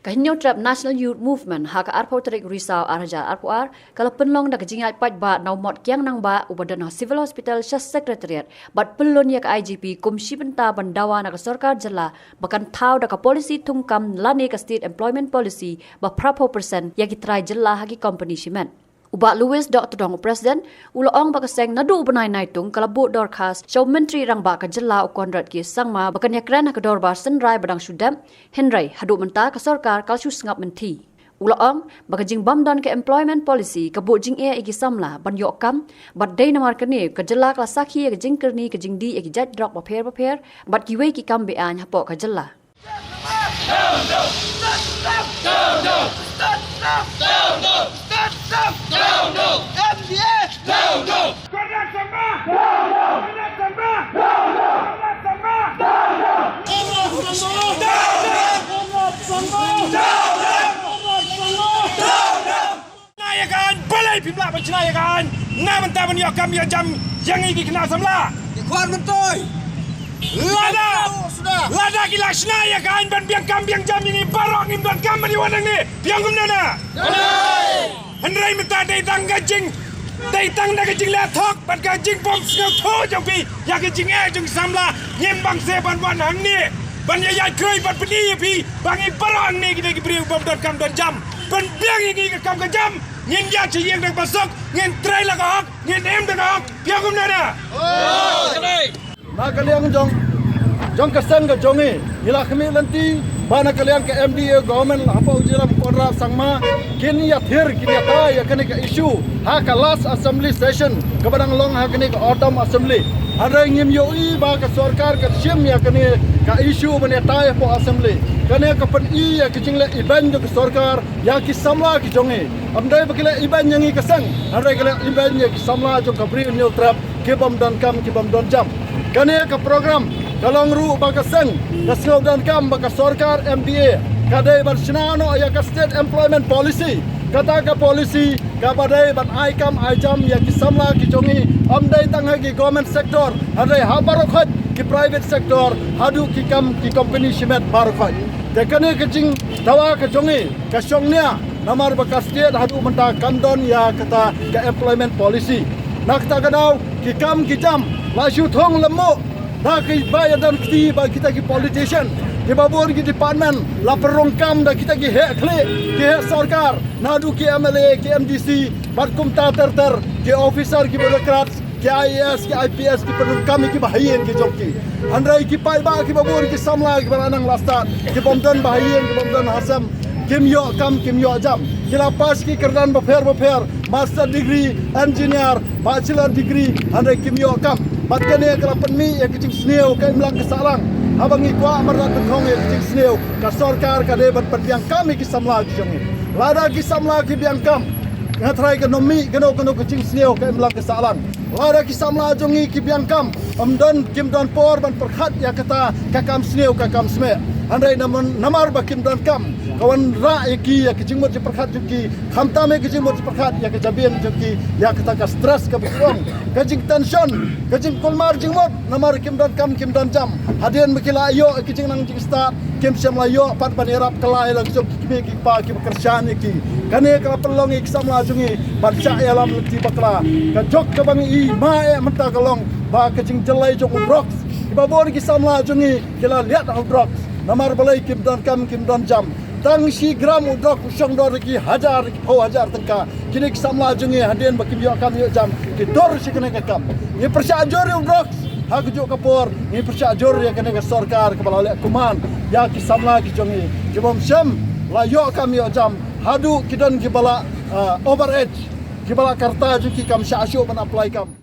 Kahinyo trap National Youth Movement haka arpo terik risau arhajar arpoar kalau penlong dak jingai pat ba nau mot kyang nang ba ubadan civil hospital syas secretariat bat pelon yak IGP kumsi benta bandawa nak sarkar jela bahkan thau dak polisi tungkam lane ka state employment policy ba prapo persen yak try jela hagi company shimen Ubat Louis Dr. Dong Presiden uloong bakaseng nadu benai naitung kalabut dorkas show menteri rang ba ka jela u konrat ki sangma bakan yakran ka dorbar senrai badang sudam henry hadu menta ka sarkar kalsu sengap menti uloong bakajing bamdan ke employment policy ka bu jing e igi samla ban yokam bat dei namar kane ka jela kala sakhi ka jing kerni ka jing di igi jat drop paper bat kiwe ki kam be an hapo ka jela Balai pimla pencenayakan, nak mentah beniak kami jam yang ini kena semla. Ikhwan mentoi. Lada gila senayakan ban biang kambing jam ini barok ni ban kami di wadang ni. Biang kumnana. Henry mentah datang gajing. Datang dah gajing letok ban gajing bom sengau tu jogi. Ya gajing jung samla nyembang seban wan hang ni. Ban ya kroi ban peni pi bangi barok ni kita beri bom dan kam dan jam. Ban biang ini ke kam ke jam. Ngin ya ci yeng dak basok ngin trai la ka ngin em dak hak piang kum nana Na kaliang jong kasang ka jongi ila khami lanti bana kaliang ke MDA government apa ujiram konra sangma kin ya thir kin ya ta ya kene ka issue ha ka last assembly session ka badang long ha kene ka autumn assembly ada ngim yo I ba ka sarkar ka sim ya kene ka issue bane ta ya po assembly kane ka pen I ya ki jingle iban jo ka sarkar ya ki samla ki jongi amdai bakile iban yangi kasang ada kale iban ya ki samla jo ka bri new trap ki bom dan kam ki bom don jam kane ka program kalong ru ba ka sang ka slow dan kam ba ka sarkar MDA kadai bar sinano ya ka state employment policy kata ka policy ka badai ban aikam aijam ya ki samla ki jongi amdai tangha ki government sector hadai ha barokhat ki private sector hadu ki kam ki company shimet barokhat dekane ka jing dawa ka jongi ka songnya namar ba ka state hadu menta kandon ya kata ka employment policy nakta kadau ki kam ki jam la shu thong lemo da ki bayadan kti ba kita ki politician di babur ki department la perongkam da kita ki hek kle ki hek sarkar nadu ki MLA ki MDC bat kumta ter ki officer ki birokrat ki IAS ki IPS ki perongkam ki bahayen ki jokki andrai ki pai ba ki babur ki samla ki baranang lastat ki bomdan bahayen ki bomdan hasam kim yo kam kim yo jam kila pas ki kerdan bafer master degree engineer bachelor degree andrai kim yo kam bat kene kala penmi ya kicing sneu ka imlang ke salang abang ikwa marat thong ya kicing sneu ka sarkar ka debat pendiang kami ki samla ki jongi lada ki samla ki biang kam ngatrai ekonomi keno kicing sneu ka imlang ke salang lada ki samla jongi ki biang kam amdon kim don por ban perkhat ya kata ka kam sneu ka kam sme andai namar ba kim don kam kawan ra ki ya kicing mot perkhat juki khamta me kicing mot perkhat ya ke jabien juki ya kata ka stress ka buang kajing tension kajing kolmar jing mot namar kim don kam kim don jam hadian mekila ayo kicing nang jing start kim samla yo pat ban erap kelai la jok ki ki pa ki pekerjaan ki kane kala pelong ik samla jungi ban cha alam lekti bakla ka jok ka bang I ma e menta kalong ba kajing jelai jok rocks ibabon ki samla jungi kila lihat rocks namar balai kim don kam kim don jam tang si gram udok usang dor ki hajar ki pau hajar tengka kini samla jungi hadian bakim yo kam yo jam ki dor si kene ka kam ni persya jor udok ha ku jo kapor ni persya jor ya kene ka sarkar kepala le kuman ya ki samla ki jungi ki bom syam la yo kam yo jam hadu ki don ki bala overage ki bala karta ju ki kam sya asyo ban apply kam